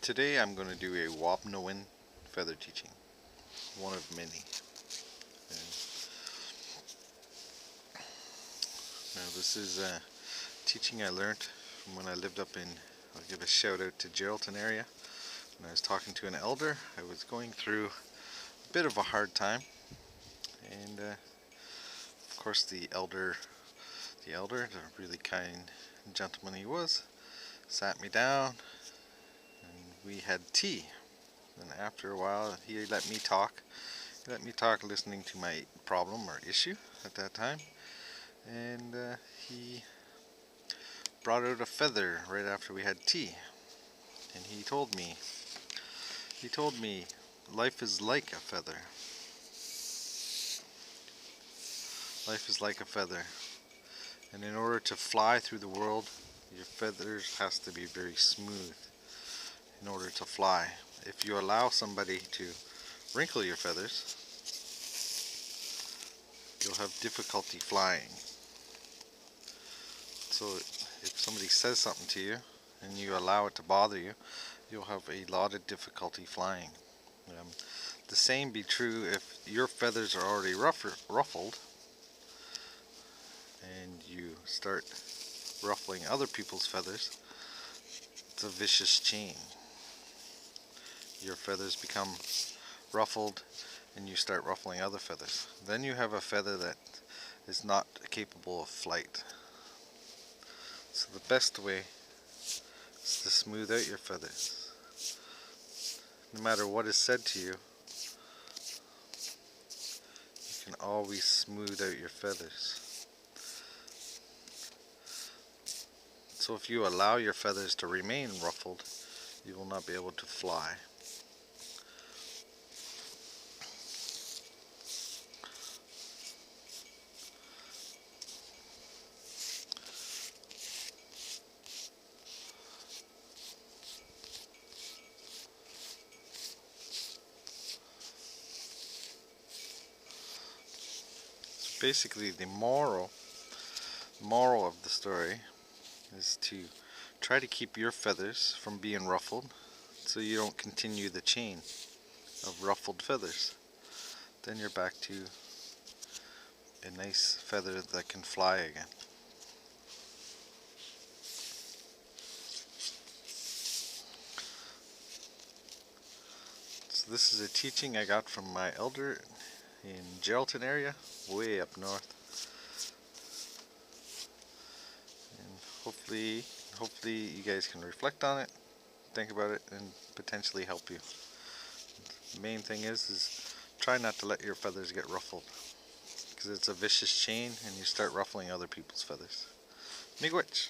Today I'm going to do a Wabenowin feather teaching, one of many. And now this is a teaching I learned from when I lived up in, I'll give a shout out to Geraldton area. When I was talking to an elder, I was going through a bit of a hard time, and of course the elder, the really kind gentleman he was, sat me down and we had tea. And after a while he let me talk. He let me talk listening to my problem or issue at that time. And he brought out a feather right after we had tea. And he told me life is like a feather. Life is like a feather. And in order to fly through the world, your feathers has to be very smooth in order to fly. If you allow somebody to wrinkle your feathers, you'll have difficulty flying. So if somebody says something to you and you allow it to bother you, you'll have a lot of difficulty flying. The same be true if your feathers are already ruffled and you start ruffling other people's feathers. It's a vicious chain. Your feathers become ruffled and you start ruffling other feathers. Then you have a feather that is not capable of flight. So the best way is to smooth out your feathers. No matter what is said to you, you can always smooth out your feathers. So if you allow your feathers to remain ruffled, you will not be able to fly. Basically, the moral of the story is to try to keep your feathers from being ruffled so you don't continue the chain of ruffled feathers. Then you're back to a nice feather that can fly again. So this is a teaching I got from my elder in Geraldton area, way up north. And hopefully you guys can reflect on it, think about it, and potentially help you. The main thing is try not to let your feathers get ruffled, because it's a vicious chain and you start ruffling other people's feathers. Miigwech!